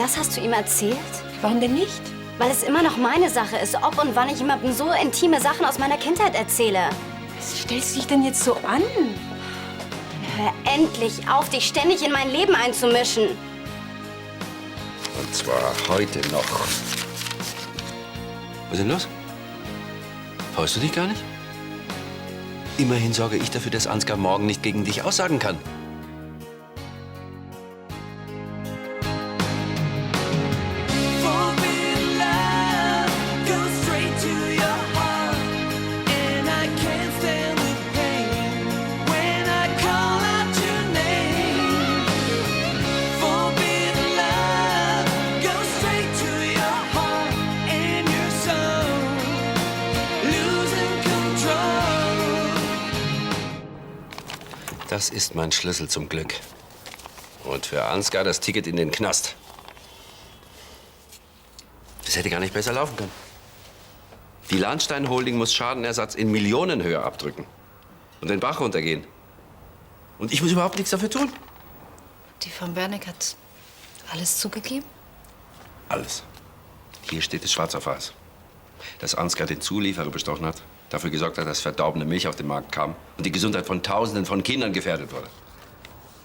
Das hast du ihm erzählt? Warum denn nicht? Weil es immer noch meine Sache ist, ob und wann ich jemandem so intime Sachen aus meiner Kindheit erzähle. Was stellst du dich denn jetzt so an? Hör endlich auf, dich ständig in mein Leben einzumischen. Und zwar heute noch. Was ist denn los? Freust du dich gar nicht? Immerhin sorge ich dafür, dass Ansgar morgen nicht gegen dich aussagen kann. Das ist mein Schlüssel zum Glück. Und für Ansgar das Ticket in den Knast. Das hätte gar nicht besser laufen können. Die Lahnstein Holding muss Schadenersatz in Millionenhöhe abdrücken und den Bach runtergehen. Und ich muss überhaupt nichts dafür tun. Die von Berneck hat alles zugegeben? Alles. Hier steht es schwarz auf weiß. Dass Ansgar den Zulieferer bestochen hat, dafür gesorgt hat, dass verdorbene Milch auf den Markt kam und die Gesundheit von Tausenden von Kindern gefährdet wurde.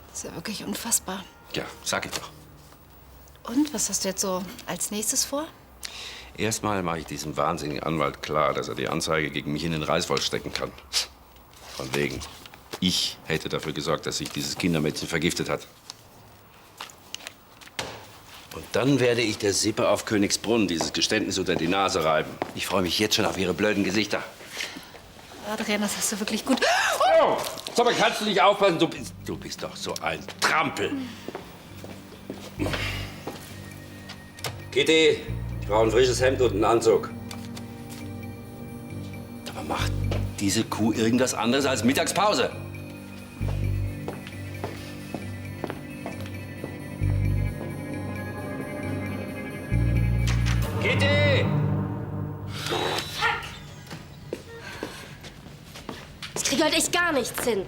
Das ist ja wirklich unfassbar. Ja, sag ich doch. Und, was hast du jetzt so als nächstes vor? Erstmal mache ich diesem wahnsinnigen Anwalt klar, dass er die Anzeige gegen mich in den Reißwolf stecken kann. Von wegen. Ich hätte dafür gesorgt, dass sich dieses Kindermädchen vergiftet hat. Und dann werde ich der Sippe auf Königsbrunn dieses Geständnis unter die Nase reiben. Ich freue mich jetzt schon auf ihre blöden Gesichter. Adrian, das hast du wirklich gut. Oh, sag mal, kannst du nicht aufpassen? Du bist doch so ein Trampel. Kitty, ich brauche ein frisches Hemd und einen Anzug. Aber macht diese Kuh irgendwas anderes als Mittagspause? Kitty! Ich kriege heute echt gar nichts hin.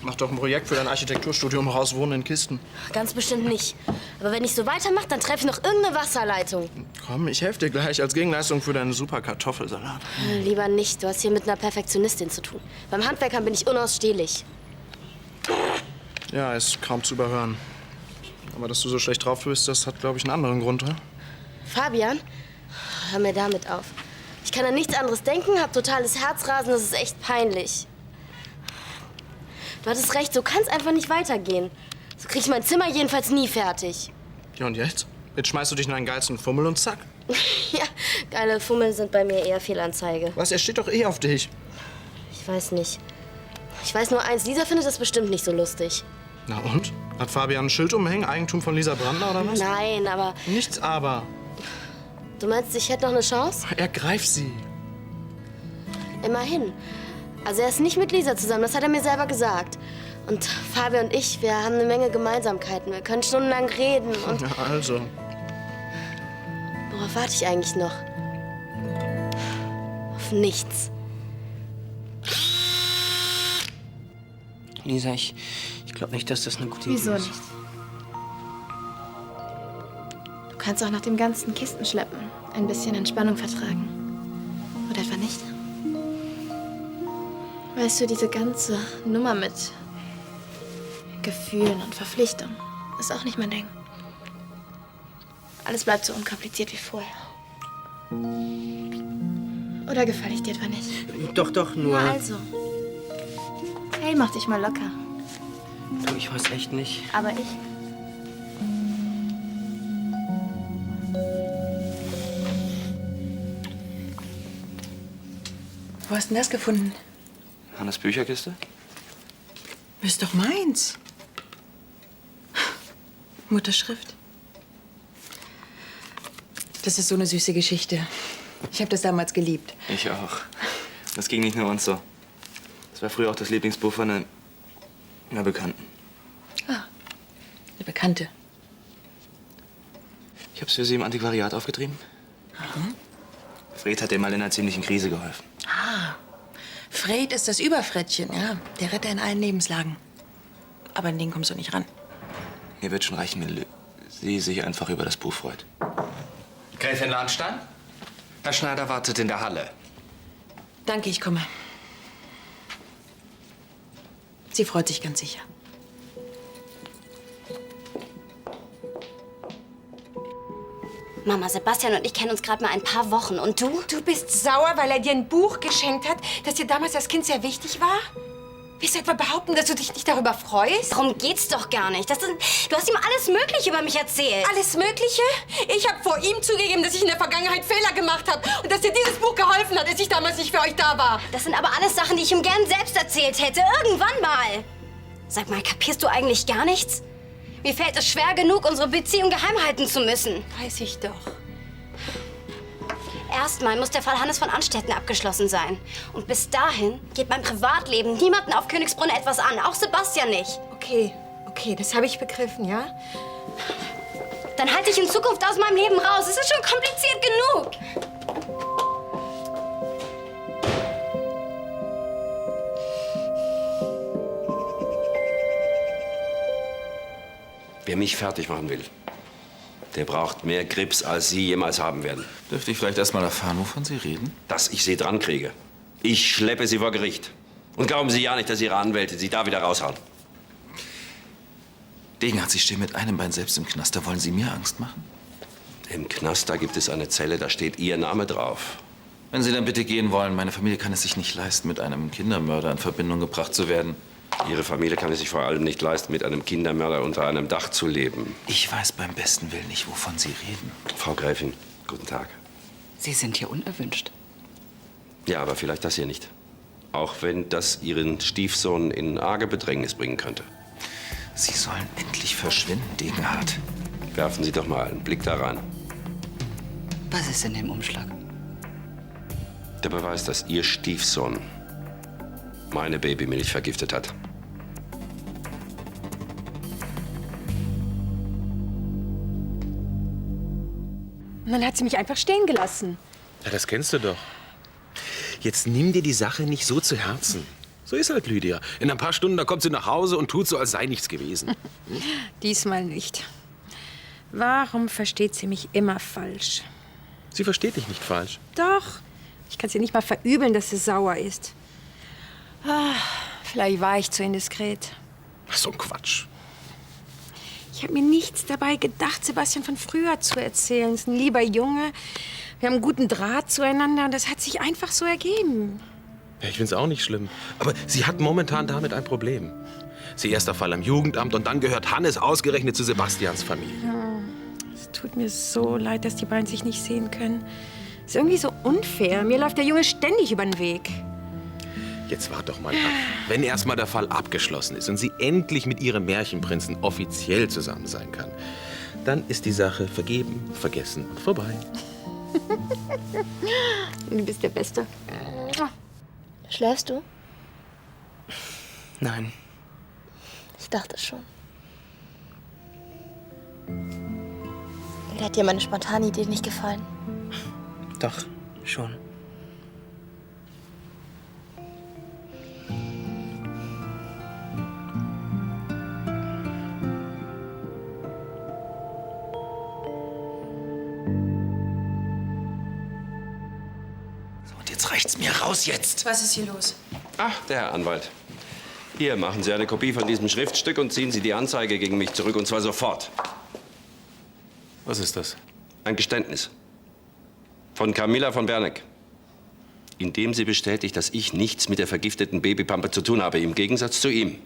Mach doch ein Projekt für dein Architekturstudium raus, wohnen in Kisten. Ganz bestimmt nicht. Aber wenn ich so weitermache, dann treffe ich noch irgendeine Wasserleitung. Komm, ich helfe dir gleich als Gegenleistung für deinen super Kartoffelsalat. Lieber nicht. Du hast hier mit einer Perfektionistin zu tun. Beim Handwerkern bin ich unausstehlich. Ja, ist kaum zu überhören. Aber dass du so schlecht drauf bist, das hat, glaube ich, einen anderen Grund, oder? Fabian, hör mir damit auf. Ich kann an nichts anderes denken, hab totales Herzrasen, das ist echt peinlich. Du hattest recht, so kann's einfach nicht weitergehen. So krieg ich mein Zimmer jedenfalls nie fertig. Ja, und jetzt? Jetzt schmeißt du dich in einen geilsten Fummel und zack. Ja, geile Fummel sind bei mir eher Fehlanzeige. Was, er steht doch eh auf dich. Ich weiß nicht. Ich weiß nur eins, Lisa findet das bestimmt nicht so lustig. Na und? Hat Fabian ein Schild umhängen, Eigentum von Lisa Brandner oder was? Nein, aber Nichts aber. du meinst, ich hätte noch eine Chance? Ergreif sie. Immerhin. Also er ist nicht mit Lisa zusammen, das hat er mir selber gesagt. Und Fabian und ich, wir haben eine Menge Gemeinsamkeiten. Wir können stundenlang reden und... Ja, also. Worauf warte ich eigentlich noch? Auf nichts. Lisa, ich glaube nicht, dass das eine gute Idee ist. Wieso nicht? Du kannst auch nach dem ganzen Kistenschleppen ein bisschen Entspannung vertragen. Oder etwa nicht? Weißt du, diese ganze Nummer mit Gefühlen und Verpflichtung ist auch nicht mein Ding. Alles bleibt so unkompliziert wie vorher. Oder gefalle ich dir etwa nicht? Doch, nur... Na also. Hey, mach dich mal locker. Du, ich weiß echt nicht. Aber ich? Wo hast du denn das gefunden? Hannes Bücherkiste? Ist doch meins. Mutterschrift. Das ist so eine süße Geschichte. Ich habe das damals geliebt. Ich auch. Das ging nicht nur uns so. Das war früher auch das Lieblingsbuch von einer Bekannten. Ah, eine Bekannte. Ich habe es für sie im Antiquariat aufgetrieben. Fred hat ihr mal in einer ziemlichen Krise geholfen. Ah, Fred ist das Überfrettchen, ja. Der Retter in allen Lebenslagen. Aber an den kommst du nicht ran. Mir wird schon reichen, sie sich einfach über das Buch freut. Gräfin Lahnstein? Herr Schneider wartet in der Halle. Danke, ich komme. Sie freut sich ganz sicher. Mama, Sebastian und ich kennen uns gerade mal ein paar Wochen. Und du? Du bist sauer, weil er dir ein Buch geschenkt hat, das dir damals als Kind sehr wichtig war? Willst du etwa behaupten, dass du dich nicht darüber freust? Darum geht's doch gar nicht. Du hast ihm alles Mögliche über mich erzählt. Alles Mögliche? Ich habe vor ihm zugegeben, dass ich in der Vergangenheit Fehler gemacht habe und dass dir dieses Buch geholfen hat, als ich damals nicht für euch da war. Das sind aber alles Sachen, die ich ihm gern selbst erzählt hätte. Irgendwann mal. Sag mal, kapierst du eigentlich gar nichts? Mir fällt es schwer genug, unsere Beziehung geheim halten zu müssen. Weiß ich doch. Erstmal muss der Fall Hannes von Anstetten abgeschlossen sein. Und bis dahin geht mein Privatleben niemanden auf Königsbrunn etwas an. Auch Sebastian nicht. Okay, das habe ich begriffen, ja? Dann halte ich in Zukunft aus meinem Leben raus. Es ist schon kompliziert genug. Wer mich fertig machen will, der braucht mehr Grips, als Sie jemals haben werden. Dürfte ich vielleicht erst mal erfahren, wovon Sie reden? Dass ich Sie dran kriege. Ich schleppe Sie vor Gericht. Und glauben Sie ja nicht, dass Ihre Anwälte Sie da wieder raushauen. Degenhardt, Sie stehen mit einem Bein selbst im Knast. Da wollen Sie mir Angst machen? Im Knast, da gibt es eine Zelle, da steht Ihr Name drauf. Wenn Sie dann bitte gehen wollen, meine Familie kann es sich nicht leisten, mit einem Kindermörder in Verbindung gebracht zu werden. Ihre Familie kann es sich vor allem nicht leisten, mit einem Kindermörder unter einem Dach zu leben. Ich weiß beim besten Willen nicht, wovon Sie reden. Frau Gräfin, guten Tag. Sie sind hier unerwünscht. Ja, aber vielleicht das hier nicht. Auch wenn das Ihren Stiefsohn in arge Bedrängnis bringen könnte. Sie sollen endlich verschwinden, Degenhardt. Werfen Sie doch mal einen Blick da rein. Was ist in dem Umschlag? Der Beweis, dass Ihr Stiefsohn meine Babymilch vergiftet hat. Und dann hat sie mich einfach stehen gelassen. Ja, das kennst du doch. Jetzt nimm dir die Sache nicht so zu Herzen. So ist halt Lydia. In ein paar Stunden, da kommt sie nach Hause und tut so, als sei nichts gewesen. Diesmal nicht. Warum versteht sie mich immer falsch? Sie versteht dich nicht falsch. Doch. Ich kann sie nicht mal verübeln, dass sie sauer ist. Vielleicht war ich zu indiskret. Ach, so ein Quatsch. Ich habe mir nichts dabei gedacht, Sebastian von früher zu erzählen. Er ist ein lieber Junge. Wir haben einen guten Draht zueinander und das hat sich einfach so ergeben. Ja, ich find's auch nicht schlimm. Aber sie hat momentan damit ein Problem. Sie erster Fall am Jugendamt und dann gehört Hannes ausgerechnet zu Sebastians Familie. Es tut mir so leid, dass die beiden sich nicht sehen können. Ist irgendwie so unfair. Mir läuft der Junge ständig über den Weg. Jetzt wart doch mal ab. Wenn erstmal der Fall abgeschlossen ist und sie endlich mit ihrem Märchenprinzen offiziell zusammen sein kann, dann ist die Sache vergeben, vergessen und vorbei. Du bist der Beste. Schläfst du? Nein. Ich dachte schon. Oder hat dir meine spontane Idee nicht gefallen? Doch, schon. Und jetzt reicht's mir raus jetzt. Was ist hier los? Ach, der Herr Anwalt. Hier, machen Sie eine Kopie von diesem Schriftstück und ziehen Sie die Anzeige gegen mich zurück, und zwar sofort. Was ist das? Ein Geständnis. Von Camilla von Berneck. In dem sie bestätigt, dass ich nichts mit der vergifteten Babypampe zu tun habe, im Gegensatz zu ihm.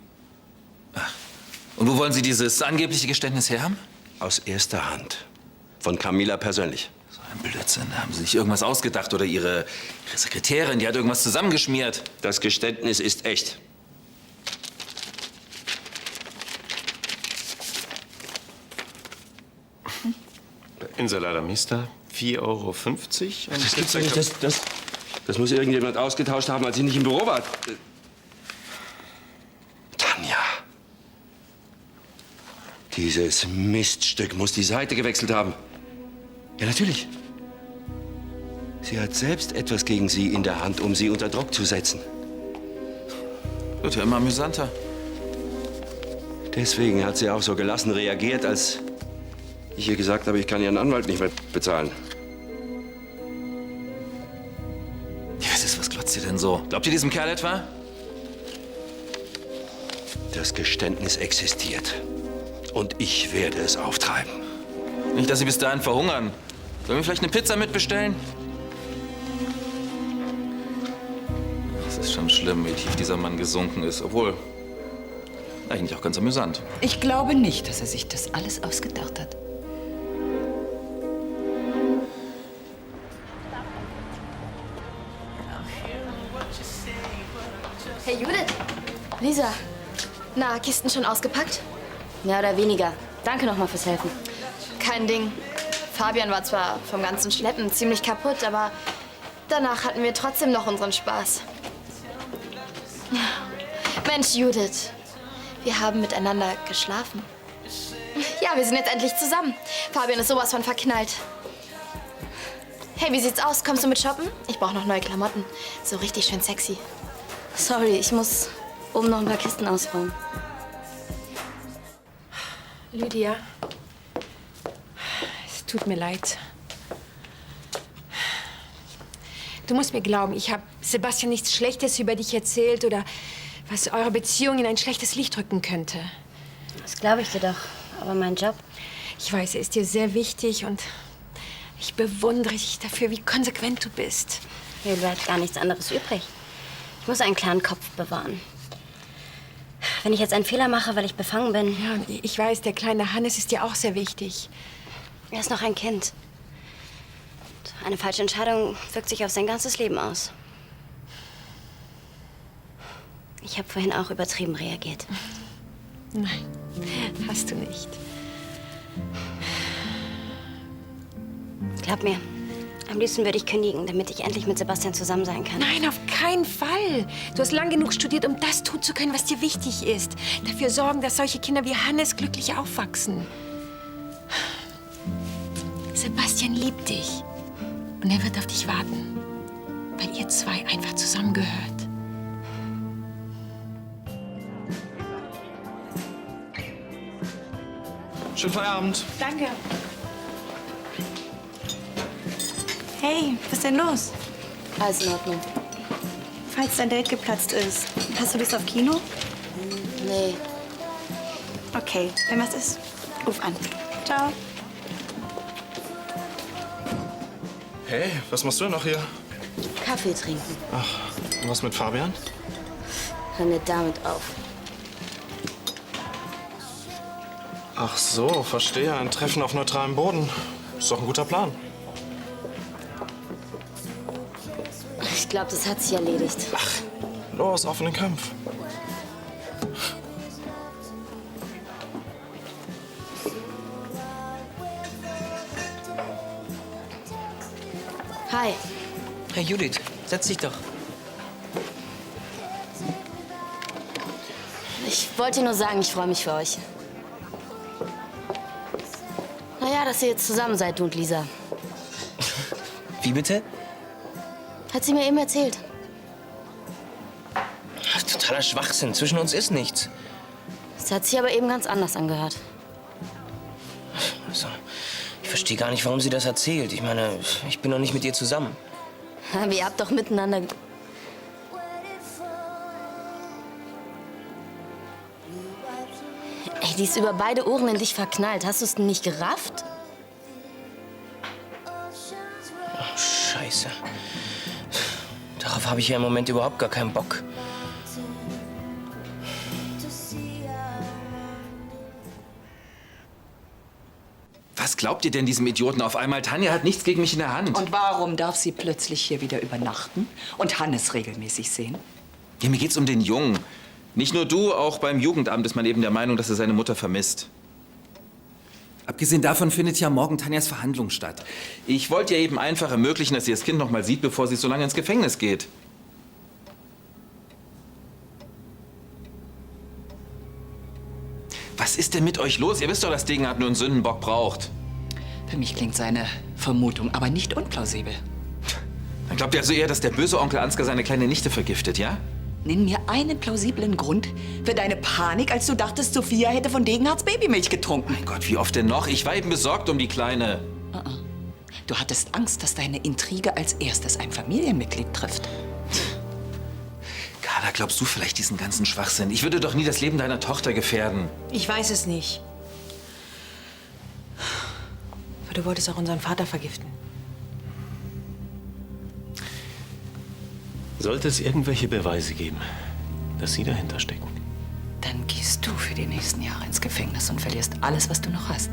Und wo wollen Sie dieses angebliche Geständnis her haben? Aus erster Hand. Von Camilla persönlich. So ein Blödsinn. Haben Sie sich irgendwas ausgedacht oder Ihre Sekretärin, die hat irgendwas zusammengeschmiert? Das Geständnis ist echt. Insalada Mista, 4,50 Euro. Das gibt's doch nicht. Das muss irgendjemand ausgetauscht haben, als ich nicht im Büro war. Tanja. Dieses Miststück muss die Seite gewechselt haben. Ja, natürlich. Sie hat selbst etwas gegen Sie in der Hand, um Sie unter Druck zu setzen. Wird ja immer amüsanter. Deswegen hat sie auch so gelassen reagiert, als ich ihr gesagt habe, ich kann ihren Anwalt nicht mehr bezahlen. Was glotzt ihr denn so? Glaubt ihr diesem Kerl etwa? Das Geständnis existiert. Und ich werde es auftreiben. Nicht, dass Sie bis dahin verhungern. Sollen wir vielleicht eine Pizza mitbestellen? Es ist schon schlimm, wie tief dieser Mann gesunken ist. Obwohl, eigentlich auch ganz amüsant. Ich glaube nicht, dass er sich das alles ausgedacht hat. Hey Judith. Lisa. Na, Kisten schon ausgepackt? Mehr oder weniger. Danke nochmal fürs Helfen. Kein Ding. Fabian war zwar vom ganzen Schleppen ziemlich kaputt, aber danach hatten wir trotzdem noch unseren Spaß. Mensch, Judith. Wir haben miteinander geschlafen. Ja, wir sind jetzt endlich zusammen. Fabian ist sowas von verknallt. Hey, wie sieht's aus? Kommst du mit shoppen? Ich brauche noch neue Klamotten. So richtig schön sexy. Sorry, ich muss oben noch ein paar Kisten ausräumen. Lydia, es tut mir leid. Du musst mir glauben, ich habe Sebastian nichts Schlechtes über dich erzählt oder was eure Beziehung in ein schlechtes Licht rücken könnte. Das glaube ich dir doch. Aber mein Job? Ich weiß, er ist dir sehr wichtig und ich bewundere dich dafür, wie konsequent du bist. Mir bleibt gar nichts anderes übrig. Ich muss einen klaren Kopf bewahren. Wenn ich jetzt einen Fehler mache, weil ich befangen bin... Ja, und ich weiß, der kleine Hannes ist dir auch sehr wichtig. Er ist noch ein Kind. Und eine falsche Entscheidung wirkt sich auf sein ganzes Leben aus. Ich habe vorhin auch übertrieben reagiert. Nein, hast du nicht. Glaub mir, am liebsten würde ich kündigen, damit ich endlich mit Sebastian zusammen sein kann. Nein, auf keinen Fall. Du hast lang genug studiert, um das tun zu können, was dir wichtig ist. Dafür sorgen, dass solche Kinder wie Hannes glücklich aufwachsen. Sebastian liebt dich. Und er wird auf dich warten. Weil ihr zwei einfach zusammengehört. Schönen Feierabend. Danke. Hey, was ist denn los? Alles in Ordnung. Falls dein Date geplatzt ist, hast du Lust auf Kino? Nee. Okay, wenn was ist, ruf an. Ciao. Hey, was machst du denn noch hier? Kaffee trinken. Ach, und was mit Fabian? Hör mir damit auf. Ach so, verstehe. Ein Treffen auf neutralem Boden. Ist doch ein guter Plan. Ich glaube, das hat sich erledigt. Ach, los, auf in den Kampf. Hi. Hey Judith, setz dich doch. Ich wollte dir nur sagen, ich freue mich für euch. Naja, dass ihr jetzt zusammen seid, du und Lisa. Wie bitte? Hat sie mir eben erzählt. Ach, totaler Schwachsinn. Zwischen uns ist nichts. Das hat sich aber eben ganz anders angehört. Also, ich verstehe gar nicht, warum sie das erzählt. Ich meine, ich bin noch nicht mit ihr zusammen. Aber ihr habt doch miteinander... Ey, die ist über beide Ohren in dich verknallt. Hast du es nicht gerafft? Oh, Scheiße. Darauf habe ich ja im Moment überhaupt gar keinen Bock. Was glaubt ihr denn diesem Idioten auf einmal? Tanja hat nichts gegen mich in der Hand. Und warum darf sie plötzlich hier wieder übernachten und Hannes regelmäßig sehen? Ja, mir geht's um den Jungen. Nicht nur du, auch beim Jugendamt ist man eben der Meinung, dass er seine Mutter vermisst. Abgesehen davon findet ja morgen Tanjas Verhandlung statt. Ich wollte ihr eben einfach ermöglichen, dass sie das Kind noch mal sieht, bevor sie so lange ins Gefängnis geht. Was ist denn mit euch los? Ihr wisst doch, dass Degenhardt nur einen Sündenbock braucht. Für mich klingt seine Vermutung aber nicht unplausibel. Dann glaubt ihr also eher, dass der böse Onkel Ansgar seine kleine Nichte vergiftet, ja? Nenn mir einen plausiblen Grund für deine Panik, als du dachtest, Sophia hätte von Degenhards Babymilch getrunken. Mein Gott, wie oft denn noch? Ich war eben besorgt um die Kleine. Du hattest Angst, dass deine Intrige als erstes ein Familienmitglied trifft. Carla, glaubst du vielleicht diesen ganzen Schwachsinn? Ich würde doch nie das Leben deiner Tochter gefährden. Ich weiß es nicht. Aber du wolltest auch unseren Vater vergiften. Sollte es irgendwelche Beweise geben, dass Sie dahinter stecken? Dann gehst du für die nächsten Jahre ins Gefängnis und verlierst alles, was du noch hast.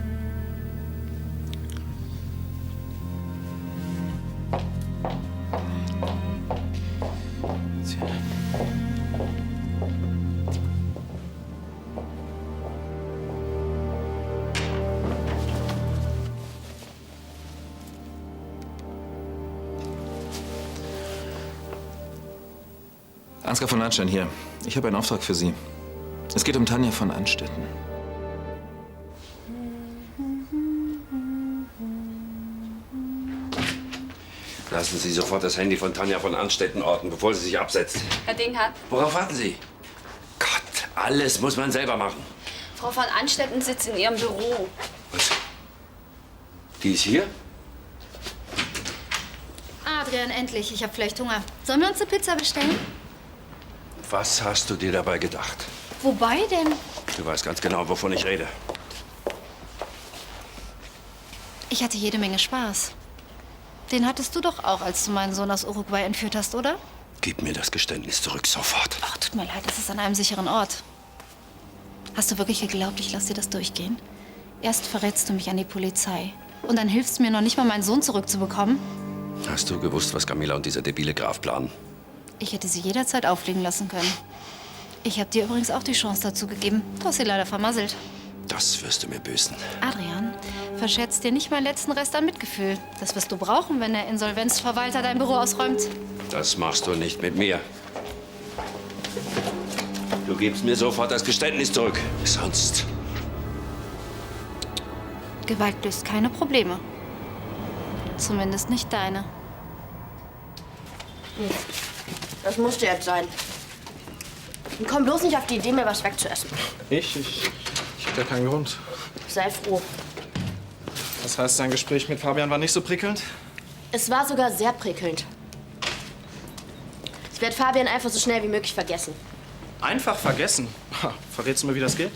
Ansgar von Landstein hier. Ich habe einen Auftrag für Sie. Es geht um Tanja von Anstetten. Lassen Sie sofort das Handy von Tanja von Anstetten orten, bevor sie sich absetzt. Herr Dinghardt, Worauf warten Sie? Gott, alles muss man selber machen. Frau von Anstetten sitzt in ihrem Büro. Was? Die ist hier? Adrian, endlich. Ich habe vielleicht Hunger. Sollen wir uns eine Pizza bestellen? Was hast du dir dabei gedacht? Wobei denn? Du weißt ganz genau, wovon ich rede. Ich hatte jede Menge Spaß. Den hattest du doch auch, als du meinen Sohn aus Uruguay entführt hast, oder? Gib mir das Geständnis zurück, sofort. Ach, tut mir leid, es ist an einem sicheren Ort. Hast du wirklich geglaubt, ich lasse dir das durchgehen? Erst verrätst du mich an die Polizei. Und dann hilfst du mir noch nicht mal, meinen Sohn zurückzubekommen? Hast du gewusst, was Camilla und dieser debile Graf planen? Ich hätte sie jederzeit auflegen lassen können. Ich habe dir übrigens auch die Chance dazu gegeben. Du hast sie leider vermasselt. Das wirst du mir büßen. Adrian, verschätzt dir nicht meinen letzten Rest an Mitgefühl. Das wirst du brauchen, wenn der Insolvenzverwalter dein Büro ausräumt. Das machst du nicht mit mir. Du gibst mir sofort das Geständnis zurück. Sonst... Gewalt löst keine Probleme. Zumindest nicht deine. Das musste jetzt sein. Und komm bloß nicht auf die Idee, mir was wegzuessen. Ich hab ja keinen Grund. Sei froh. Das heißt, dein Gespräch mit Fabian war nicht so prickelnd? Es war sogar sehr prickelnd. Ich werde Fabian einfach so schnell wie möglich vergessen. Einfach vergessen? Ha, verrätst du mir, wie das geht?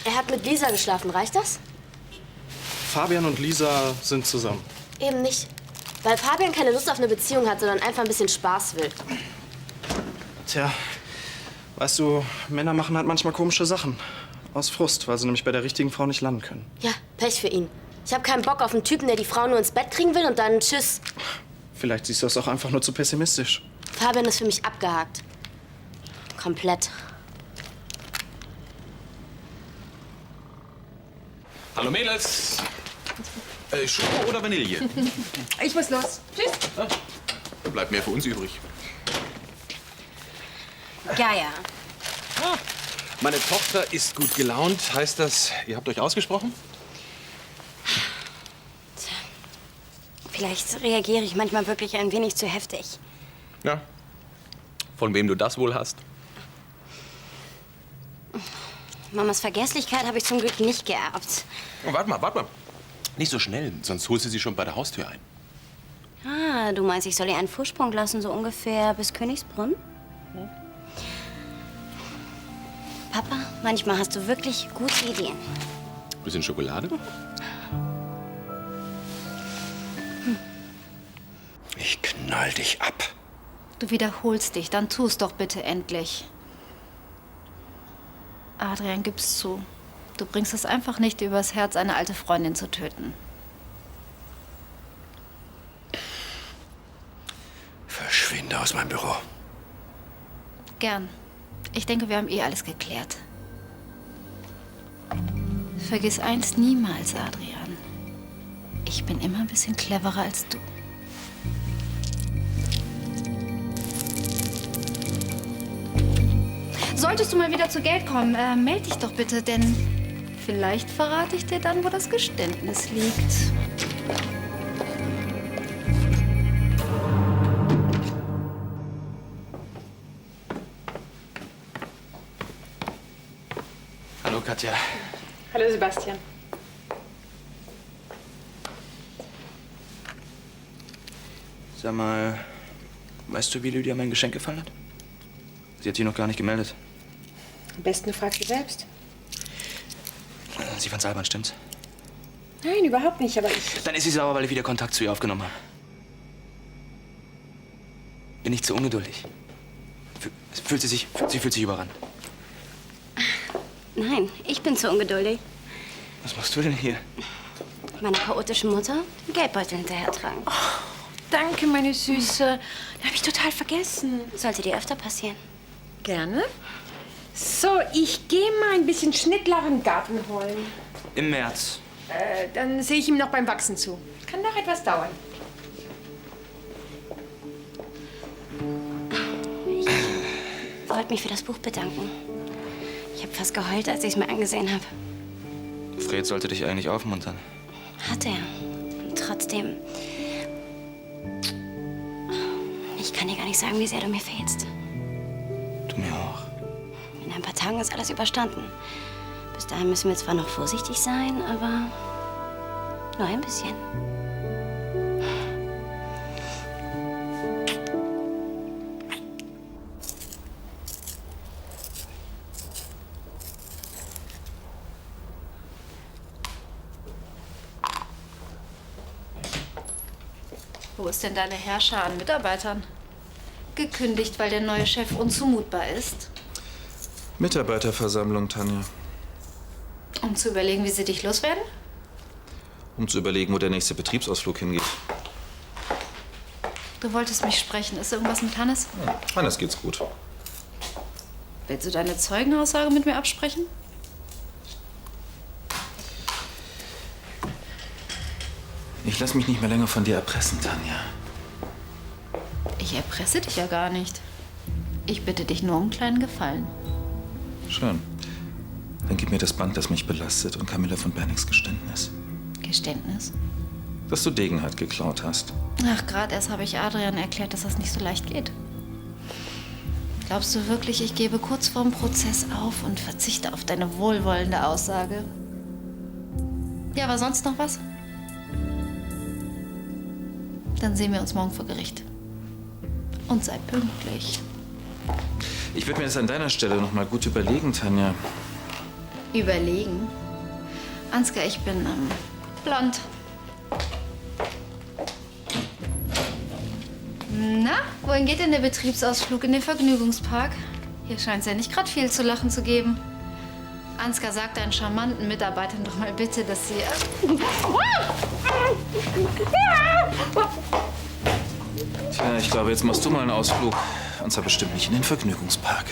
Er hat mit Lisa geschlafen, reicht das? Fabian und Lisa sind zusammen. Eben nicht. Weil Fabian keine Lust auf eine Beziehung hat, sondern einfach ein bisschen Spaß will. Tja, weißt du, Männer machen halt manchmal komische Sachen. Aus Frust, weil sie nämlich bei der richtigen Frau nicht landen können. Ja, Pech für ihn. Ich habe keinen Bock auf einen Typen, der die Frau nur ins Bett kriegen will und dann tschüss. Vielleicht siehst du das auch einfach nur zu pessimistisch. Fabian ist für mich abgehakt. Komplett. Hallo Mädels. Schoko oder Vanille? Ich muss los. Tschüss. Da bleibt mehr für uns übrig. Ja, ja. Meine Tochter ist gut gelaunt. Heißt das, ihr habt euch ausgesprochen? Vielleicht reagiere ich manchmal wirklich ein wenig zu heftig. Ja. Von wem du das wohl hast? Mamas Vergesslichkeit habe ich zum Glück nicht geerbt. Oh, warte mal. Nicht so schnell, sonst holst du sie schon bei der Haustür ein. Ah, du meinst, ich soll ihr einen Vorsprung lassen, so ungefähr bis Königsbrunn? Papa, manchmal hast du wirklich gute Ideen. Bisschen Schokolade? Ich knall dich ab. Du wiederholst dich, dann tu's doch bitte endlich. Adrian, gib's zu. Du bringst es einfach nicht übers Herz, eine alte Freundin zu töten. Verschwinde aus meinem Büro. Gern. Ich denke, wir haben eh alles geklärt. Vergiss eins niemals, Adrian. Ich bin immer ein bisschen cleverer als du. Solltest du mal wieder zu Geld kommen, melde dich doch bitte, denn vielleicht verrate ich dir dann, wo das Geständnis liegt. Katja. Hallo, Sebastian. Sag mal, weißt du, wie Lydia mein Geschenk gefallen hat? Sie hat sich noch gar nicht gemeldet. Am besten du fragst sie selbst. Sie fand's albern, stimmt's? Nein, überhaupt nicht, aber ich... Dann ist sie sauer, weil ich wieder Kontakt zu ihr aufgenommen habe. Bin ich zu ungeduldig? Fühlt sie sich überrannt? Nein, ich bin zu ungeduldig. Was machst du denn hier? Meiner chaotischen Mutter den Geldbeutel hinterher tragen. Oh, danke, meine Süße. Den habe ich total vergessen. Sollte dir öfter passieren. Gerne. So, ich gehe mal ein bisschen Schnittler im Garten holen. Im März. Dann sehe ich ihm noch beim Wachsen zu. Kann noch etwas dauern. Ich wollte mich für das Buch bedanken. Ich habe fast geheult, als ich es mir angesehen habe. Fred sollte dich eigentlich aufmuntern. Hat er. Und trotzdem... Ich kann dir gar nicht sagen, wie sehr du mir fehlst. Du mir auch. In ein paar Tagen ist alles überstanden. Bis dahin müssen wir zwar noch vorsichtig sein, aber nur ein bisschen. Wo ist denn deine Herrscher an Mitarbeitern? Gekündigt, weil der neue Chef unzumutbar ist. Mitarbeiterversammlung, Tanja. Um zu überlegen, wie sie dich loswerden? Um zu überlegen, wo der nächste Betriebsausflug hingeht. Du wolltest mich sprechen. Ist irgendwas mit Hannes? Hannes geht's gut. Willst du deine Zeugenaussage mit mir absprechen? Ich lass mich nicht mehr länger von dir erpressen, Tanja. Ich erpresse dich ja gar nicht. Ich bitte dich nur um einen kleinen Gefallen. Schön. Dann gib mir das Band, das mich belastet, und Camilla von Bernigs Geständnis. Geständnis? Dass du Degenhardt geklaut hast. Ach, gerade erst habe ich Adrian erklärt, dass das nicht so leicht geht. Glaubst du wirklich, ich gebe kurz vorm Prozess auf und verzichte auf deine wohlwollende Aussage? Ja, war sonst noch was? Dann sehen wir uns morgen vor Gericht. Und sei pünktlich. Ich würde mir das an deiner Stelle noch mal gut überlegen, Tanja. Überlegen? Ansgar, ich bin blond. Na, wohin geht denn der Betriebsausflug in den Vergnügungspark? Hier scheint es ja nicht gerade viel zu lachen zu geben. Ansgar, sag deinen charmanten Mitarbeitern doch mal bitte, dass sie... Tja, ich glaube, jetzt machst du mal einen Ausflug. Und zwar bestimmt nicht in den Vergnügungspark.